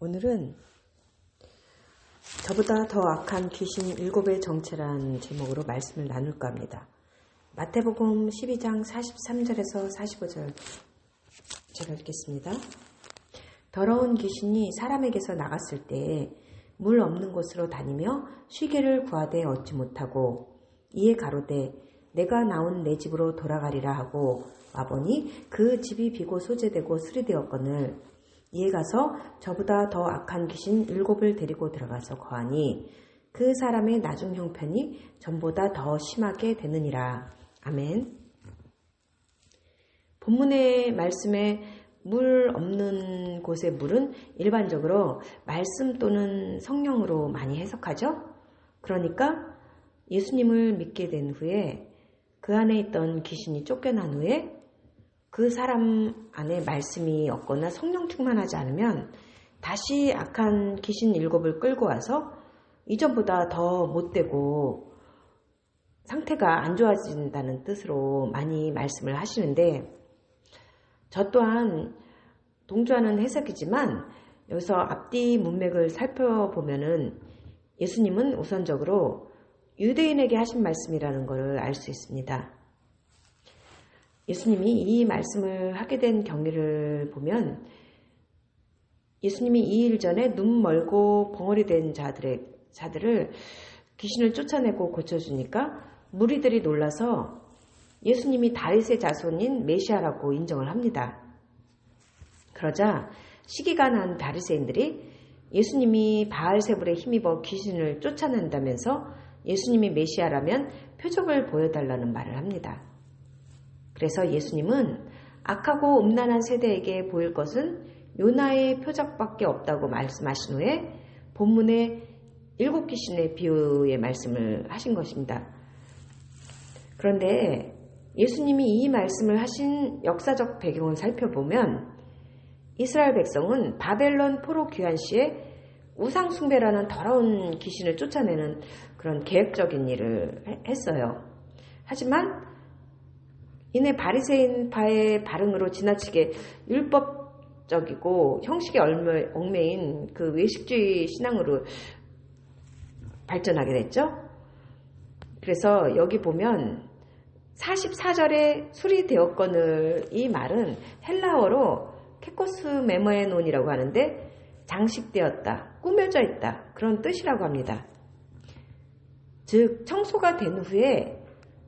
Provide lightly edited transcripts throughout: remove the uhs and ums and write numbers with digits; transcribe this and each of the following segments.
오늘은 저보다 더 악한 귀신 7의 정체란 제목으로 말씀을 나눌까 합니다. 마태복음 12장 43절에서 45절 제가 읽겠습니다. 더러운 귀신이 사람에게서 나갔을 때 물 없는 곳으로 다니며 쉬게를 구하되 얻지 못하고 이에 가로되 내가 나온 내 집으로 돌아가리라 하고 와보니 그 집이 비고 소재되고 수리되었거늘 이에 가서 저보다 더 악한 귀신 7을 데리고 들어가서 거하니 그 사람의 나중 형편이 전보다 더 심하게 되느니라. 아멘. 본문의 말씀에 물 없는 곳의 물은 일반적으로 말씀 또는 성령으로 많이 해석하죠. 그러니까 예수님을 믿게 된 후에 그 안에 있던 귀신이 쫓겨난 후에 그 사람 안에 말씀이 없거나 성령 충만하지 않으면 다시 악한 귀신 7을 끌고 와서 이전보다 더 못되고 상태가 안 좋아진다는 뜻으로 많이 말씀을 하시는데 저 또한 동조하는 해석이지만 여기서 앞뒤 문맥을 살펴보면은 예수님은 우선적으로 유대인에게 하신 말씀이라는 것을 알 수 있습니다. 예수님이 이 말씀을 하게 된 경위를 보면 예수님이 2일 전에 눈 멀고 벙어리 된 자들을 귀신을 쫓아내고 고쳐주니까 무리들이 놀라서 예수님이 다윗의 자손인 메시아라고 인정을 합니다. 그러자 시기가 난 바리새인들이 예수님이 바알세불에 힘입어 귀신을 쫓아낸다면서 예수님이 메시아라면 표적을 보여달라는 말을 합니다. 그래서 예수님은 악하고 음란한 세대에게 보일 것은 요나의 표적밖에 없다고 말씀하신 후에 본문의 7 귀신의 비유의 말씀을 하신 것입니다. 그런데 예수님이 이 말씀을 하신 역사적 배경을 살펴보면 이스라엘 백성은 바벨론 포로 귀환 시에 우상숭배라는 더러운 귀신을 쫓아내는 그런 계획적인 일을 했어요. 하지만 이내 바리새인파의 발응으로 지나치게 율법적이고 형식에 얽매인 그 외식주의 신앙으로 발전하게 됐죠. 그래서 여기 보면 44절에 수리되었거늘 이 말은 헬라어로 케코스 메모에논이라고 하는데 장식되었다, 꾸며져 있다 그런 뜻이라고 합니다. 즉 청소가 된 후에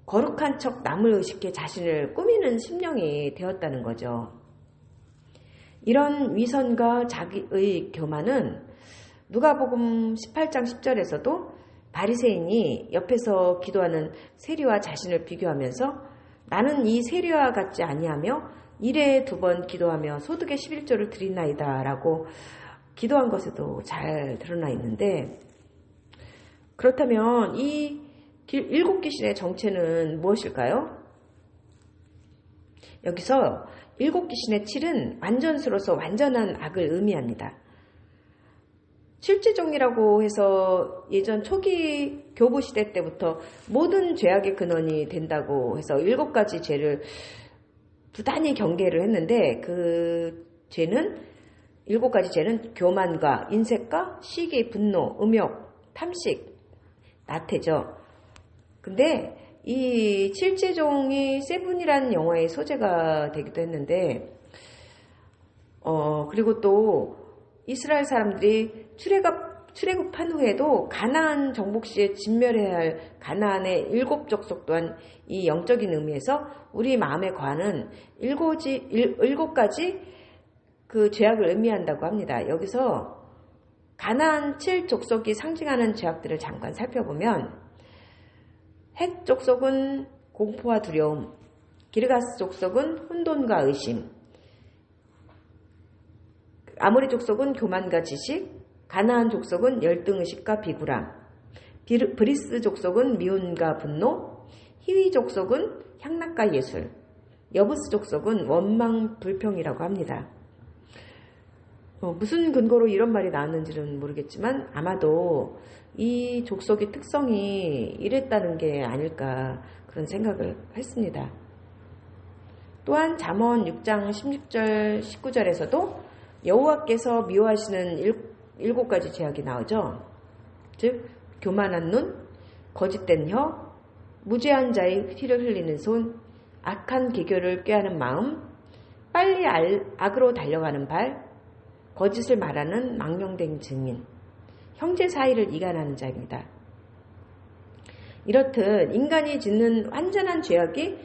거룩한 척 남을 의식해 자신을 꾸미는 심령이 되었다는 거죠. 이런 위선과 자기의 교만은 누가복음 18장 10절에서도 바리새인이 옆에서 기도하는 세리와 자신을 비교하면서 나는 이 세리와 같지 아니하며 일에 2번 기도하며 소득의 11조를 드리나이다 라고 기도한 것에도 잘 드러나 있는데 그렇다면 이 7 귀신의 정체는 무엇일까요? 여기서 7 귀신의 7은 완전수로서 완전한 악을 의미합니다. 실제종이라고 해서 예전 초기 교부 시대 때부터 모든 죄악의 근원이 된다고 해서 7가지 죄를 부단히 경계를 했는데 그 죄는 7가지 죄는 교만과 인색과 시기, 분노, 음욕, 탐식, 나태죠. 근데 이 7제종이 세븐이라는 영화의 소재가 되기도 했는데 그리고 또 이스라엘 사람들이 출애굽한 후에도 가나안 정복 시에 진멸해야 할 가나안의 7 족속 또한 이 영적인 의미에서 우리 마음에 관한 7가지 그 죄악을 의미한다고 합니다. 여기서 가나안 7 족속이 상징하는 죄악들을 잠깐 살펴보면 헷 족속은 공포와 두려움, 기르가스 족속은 혼돈과 의심, 아모리 족속은 교만과 지식, 가나안 족속은 열등의식과 비굴함, 브리스 족속은 미움과 분노, 히위 족속은 향락과 예술, 여부스 족속은 원망 불평이라고 합니다. 무슨 근거로 이런 말이 나왔는지는 모르겠지만 아마도 이 족속의 특성이 이랬다는 게 아닐까 그런 생각을 했습니다. 또한 잠언 6장 16절 19절에서도 여호와께서 미워하시는 7가지 죄악이 나오죠. 즉 교만한 눈, 거짓된 혀, 무죄한 자의 피를 흘리는 손, 악한 기교를 꾀하는 마음, 빨리 악으로 달려가는 발, 거짓을 말하는 망령된 증인, 형제 사이를 이간하는 자입니다. 이렇듯 인간이 짓는 완전한 죄악이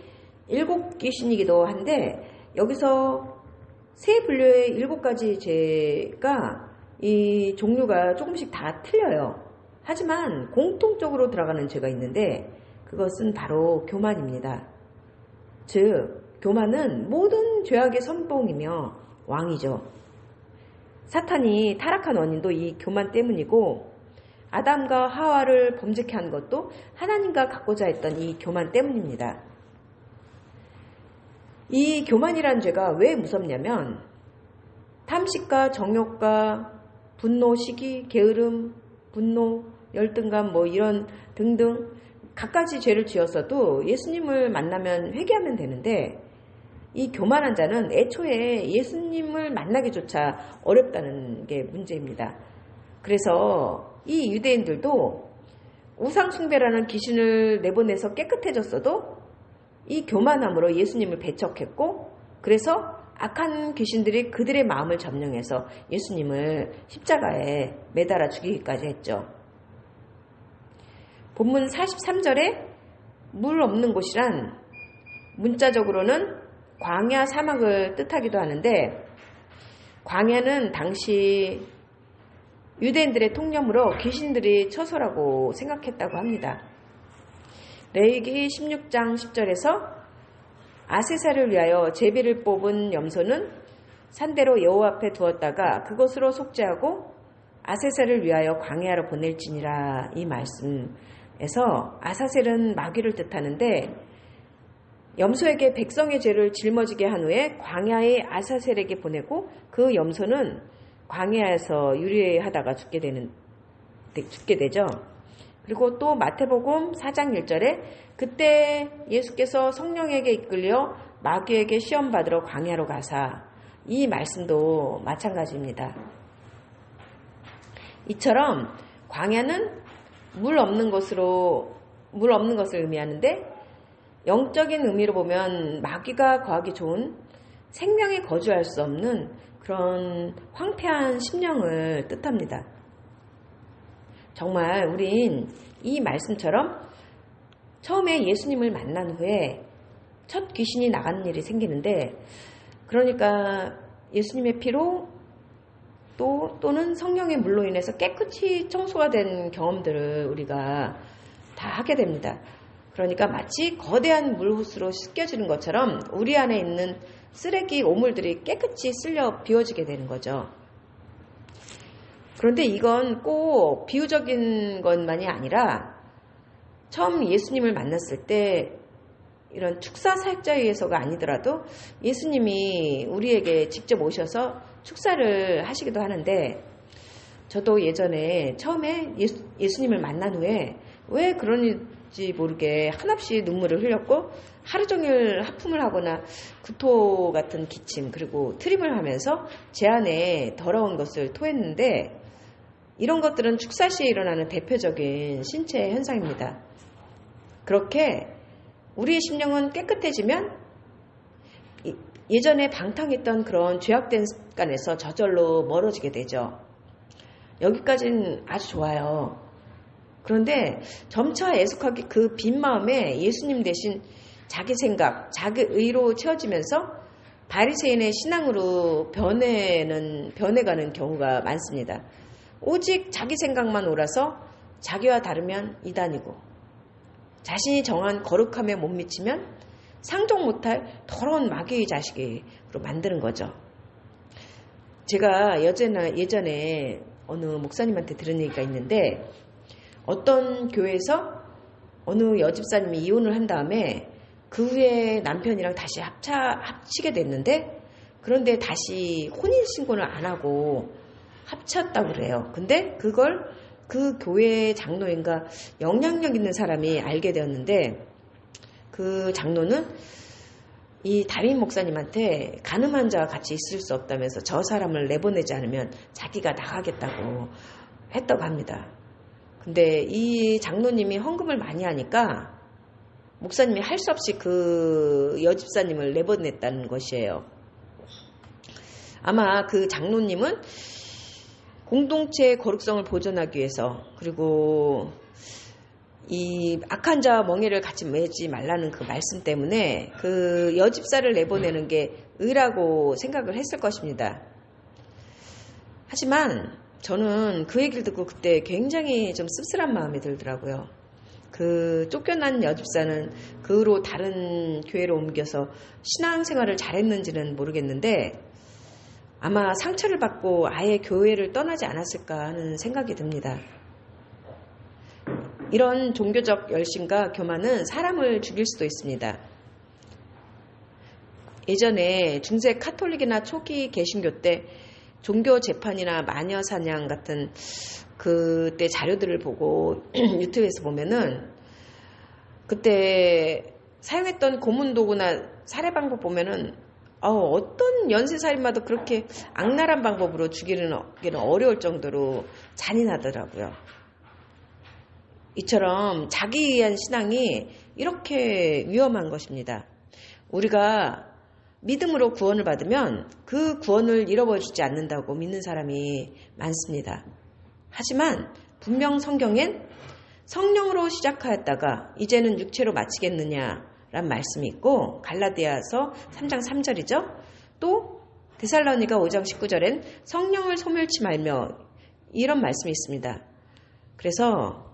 7귀신이기도 한데 여기서 세 분류의 7가지 죄가 이 종류가 조금씩 다 틀려요. 하지만 공통적으로 들어가는 죄가 있는데 그것은 바로 교만입니다. 즉 교만은 모든 죄악의 선봉이며 왕이죠. 사탄이 타락한 원인도 이 교만 때문이고 아담과 하와를 범죄케 한 것도 하나님과 갖고자 했던 이 교만 때문입니다. 이 교만이라는 죄가 왜 무섭냐면 탐식과 정욕과 분노, 시기, 게으름, 분노, 열등감 이런 등등 갖가지 죄를 지었어도 예수님을 만나면 회개하면 되는데 이 교만한 자는 애초에 예수님을 만나기조차 어렵다는 게 문제입니다. 그래서 이 유대인들도 우상숭배라는 귀신을 내보내서 깨끗해졌어도 이 교만함으로 예수님을 배척했고 그래서 악한 귀신들이 그들의 마음을 점령해서 예수님을 십자가에 매달아 죽이기까지 했죠. 본문 43절에 물 없는 곳이란 문자적으로는 광야 사막을 뜻하기도 하는데 광야는 당시 유대인들의 통념으로 귀신들이 처소라고 생각했다고 합니다. 레위기 16장 10절에서 아세사를 위하여 제비를 뽑은 염소는 산대로 여호와 앞에 두었다가 그것으로 속죄하고 아세사를 위하여 광야로 보낼지니라 이 말씀에서 아사셀은 마귀를 뜻하는데 염소에게 백성의 죄를 짊어지게 한 후에 광야의 아사셀에게 보내고 그 염소는 광야에서 유리하다가 죽게 되죠. 그리고 또 마태복음 4장 1절에 그때 예수께서 성령에게 이끌려 마귀에게 시험받으러 광야로 가사 이 말씀도 마찬가지입니다. 이처럼 광야는 물 없는 것을 의미하는데 영적인 의미로 보면 마귀가 거하기 좋은 생명에 거주할 수 없는 그런 황폐한 심령을 뜻합니다. 정말 우린 이 말씀처럼 처음에 예수님을 만난 후에 첫 귀신이 나가는 일이 생기는데 그러니까 예수님의 피로 또는 성령의 물로 인해서 깨끗이 청소가 된 경험들을 우리가 다 하게 됩니다. 그러니까 마치 거대한 물호수로 씻겨지는 것처럼 우리 안에 있는 쓰레기 오물들이 깨끗이 쓸려 비워지게 되는 거죠. 그런데 이건 꼭 비유적인 것만이 아니라 처음 예수님을 만났을 때 이런 축사 사역자에 의해서가 아니더라도 예수님이 우리에게 직접 오셔서 축사를 하시기도 하는데 저도 예전에 처음에 예수님을 만난 후에 왜 그런지 모르게 한없이 눈물을 흘렸고 하루 종일 하품을 하거나 구토 같은 기침 그리고 트림을 하면서 제 안에 더러운 것을 토했는데 이런 것들은 축사 시에 일어나는 대표적인 신체 현상입니다. 그렇게 우리의 심령은 깨끗해지면 예전에 방탕했던 그런 죄악된 습관에서 저절로 멀어지게 되죠. 여기까지는 아주 좋아요. 그런데 점차 애석하게 그 빈 마음에 예수님 대신 자기 생각, 자기 의로 채워지면서 바리새인의 신앙으로 변해가는 경우가 많습니다. 오직 자기 생각만 옳아서 자기와 다르면 이단이고 자신이 정한 거룩함에 못 미치면 상종 못할 더러운 마귀의 자식으로 만드는 거죠. 제가 예전에 어느 목사님한테 들은 얘기가 있는데 어떤 교회에서 어느 여집사님이 이혼을 한 다음에 그 후에 남편이랑 다시 합치게 됐는데 그런데 다시 혼인신고를 안 하고 합쳤다고 그래요. 근데 그걸 그 교회 장로인가 영향력 있는 사람이 알게 되었는데 그 장로는 이 담임 목사님한테 간음한 자와 같이 있을 수 없다면서 저 사람을 내보내지 않으면 자기가 나가겠다고 했다고 합니다. 근데 이 장로님이 헌금을 많이 하니까 목사님이 할 수 없이 그 여집사님을 내보냈다는 것이에요. 아마 그 장로님은 공동체의 거룩성을 보존하기 위해서, 그리고 이 악한 자와 멍에를 같이 매지 말라는 그 말씀 때문에 그 여집사를 내보내는 게 의라고 생각을 했을 것입니다. 하지만 저는 그 얘기를 듣고 그때 굉장히 좀 씁쓸한 마음이 들더라고요. 그 쫓겨난 여집사는 그 후로 다른 교회로 옮겨서 신앙생활을 잘했는지는 모르겠는데 아마 상처를 받고 아예 교회를 떠나지 않았을까 하는 생각이 듭니다. 이런 종교적 열심과 교만은 사람을 죽일 수도 있습니다. 예전에 중세 카톨릭이나 초기 개신교 때 종교 재판이나 마녀 사냥 같은 그때 자료들을 보고 유튜브에서 보면은 그때 사용했던 고문 도구나 살해 방법 보면은 어떤 연쇄살인마도 그렇게 악랄한 방법으로 죽이는 어려울 정도로 잔인하더라고요. 이처럼 자기 위한 신앙이 이렇게 위험한 것입니다. 우리가 믿음으로 구원을 받으면 그 구원을 잃어버리지 않는다고 믿는 사람이 많습니다. 하지만 분명 성경엔 성령으로 시작하였다가 이제는 육체로 마치겠느냐란 말씀이 있고, 갈라디아서 3장 3절이죠. 또 데살로니가 5장 19절엔 성령을 소멸치 말며 이런 말씀이 있습니다. 그래서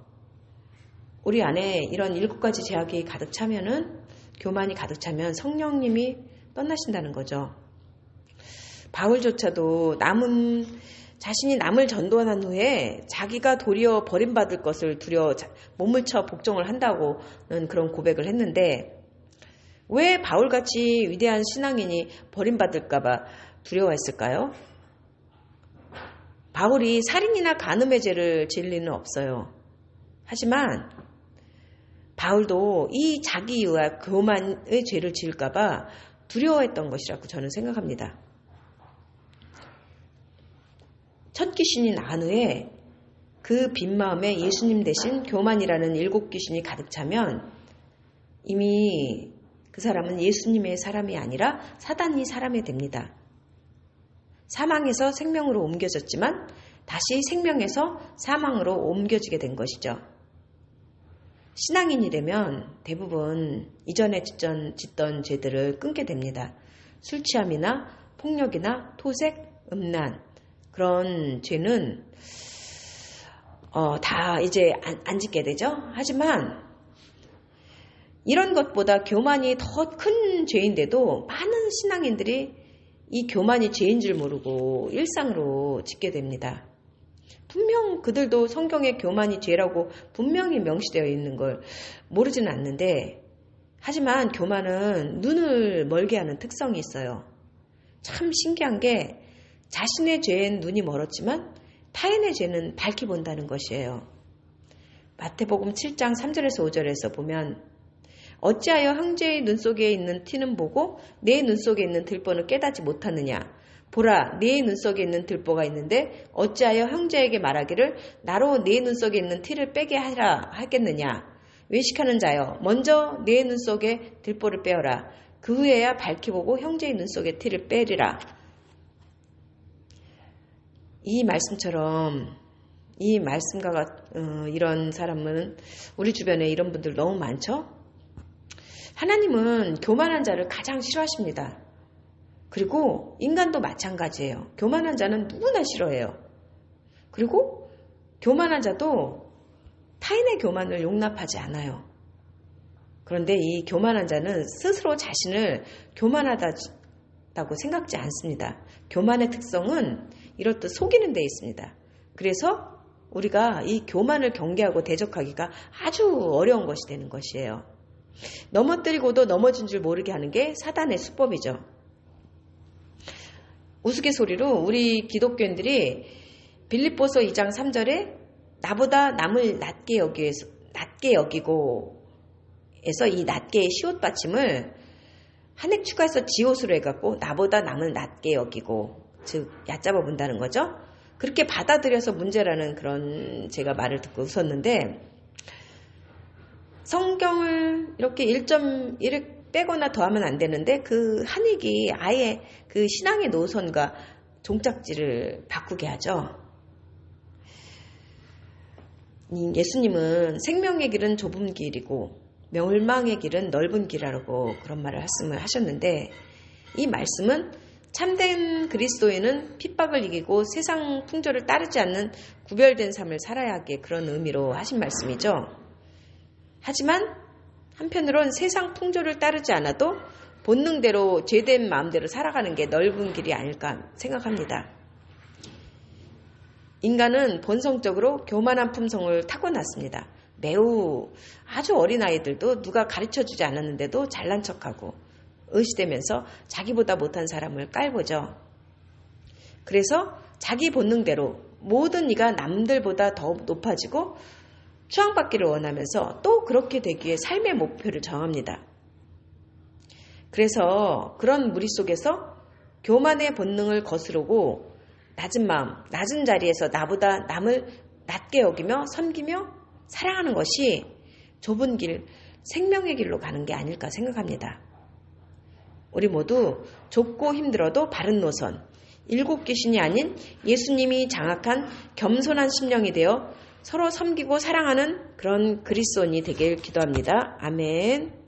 우리 안에 이런 7가지 제약이 가득 차면은, 교만이 가득 차면 성령님이 떠나신다는 거죠. 바울조차도 자신이 남을 전도한 후에 자기가 도리어 버림받을 것을 두려워 몸을 쳐 복종을 한다고는 그런 고백을 했는데, 왜 바울같이 위대한 신앙인이 버림받을까봐 두려워했을까요? 바울이 살인이나 간음의 죄를 지을 리는 없어요. 하지만 바울도 이 자기와 교만의 죄를 지을까봐 두려워했던 것이라고 저는 생각합니다. 첫 귀신이 나간 후에 그 빈 마음에 예수님 대신 교만이라는 7귀신이 가득 차면 이미 그 사람은 예수님의 사람이 아니라 사단이 사람이 됩니다. 사망에서 생명으로 옮겨졌지만 다시 생명에서 사망으로 옮겨지게 된 것이죠. 신앙인이 되면 대부분 이전에 짓던 죄들을 끊게 됩니다. 술 취함이나 폭력이나 토색, 음란, 그런 죄는 다 이제 안 짓게 되죠. 하지만 이런 것보다 교만이 더 큰 죄인데도 많은 신앙인들이 이 교만이 죄인 줄 모르고 일상으로 짓게 됩니다. 분명 그들도 성경에 교만이 죄라고 분명히 명시되어 있는 걸 모르지는 않는데, 하지만 교만은 눈을 멀게 하는 특성이 있어요. 참 신기한 게 자신의 죄엔 눈이 멀었지만 타인의 죄는 밝히 본다는 것이에요. 마태복음 7장 3절에서 5절에서 보면, 어찌하여 형제의 눈 속에 있는 티는 보고 내 눈 속에 있는 들보는 깨닫지 못하느냐. 보라, 네 눈 속에 있는 들보가 있는데 어찌하여 형제에게 말하기를 나로 네 눈 속에 있는 티를 빼게 하라 하겠느냐. 외식하는 자여, 먼저 네 눈 속에 들보를 빼어라. 그 후에야 밝히 보고 형제의 눈 속에 티를 빼리라. 이 말씀처럼, 이 말씀과 이런 사람은 우리 주변에 이런 분들 너무 많죠? 하나님은 교만한 자를 가장 싫어하십니다. 그리고 인간도 마찬가지예요. 교만한 자는 누구나 싫어해요. 그리고 교만한 자도 타인의 교만을 용납하지 않아요. 그런데 이 교만한 자는 스스로 자신을 교만하다고 생각지 않습니다. 교만의 특성은 이렇듯 속이는 데 있습니다. 그래서 우리가 이 교만을 경계하고 대적하기가 아주 어려운 것이 되는 것이에요. 넘어뜨리고도 넘어진 줄 모르게 하는 게 사단의 수법이죠. 우스갯소리로 우리 기독교인들이 빌립보서 2장 3절에 나보다 남을 낮게 여기고 해서 이 낮게의 시옷 받침을 한 획 추가해서 지옷으로 해갖고 나보다 남을 낮게 여기고, 즉 얕잡아 본다는 거죠. 그렇게 받아들여서 문제라는 그런 제가 말을 듣고 웃었는데, 성경을 이렇게 1.1획 빼거나 더하면 안 되는데 그 한 획이 아예 그 신앙의 노선과 종착지를 바꾸게 하죠. 예수님은 생명의 길은 좁은 길이고 멸망의 길은 넓은 길이라고 그런 말을 하셨는데, 이 말씀은 참된 그리스도인은 핍박을 이기고 세상 풍조를 따르지 않는 구별된 삶을 살아야 하기에 그런 의미로 하신 말씀이죠. 하지만 한편으론 세상 풍조를 따르지 않아도 본능대로 죄된 마음대로 살아가는 게 넓은 길이 아닐까 생각합니다. 인간은 본성적으로 교만한 품성을 타고났습니다. 매우 아주 어린 아이들도 누가 가르쳐주지 않았는데도 잘난 척하고 의시되면서 자기보다 못한 사람을 깔보죠. 그래서 자기 본능대로 모든 이가 남들보다 더 높아지고 추앙받기를 원하면서 또 그렇게 되기 위해 삶의 목표를 정합니다. 그래서 그런 무리 속에서 교만의 본능을 거스르고 낮은 마음, 낮은 자리에서 나보다 남을 낮게 여기며 섬기며 사랑하는 것이 좁은 길, 생명의 길로 가는 게 아닐까 생각합니다. 우리 모두 좁고 힘들어도 바른 노선, 일곱 귀신이 아닌 예수님이 장악한 겸손한 심령이 되어 서로 섬기고 사랑하는 그런 그리스도인이 되길 기도합니다. 아멘.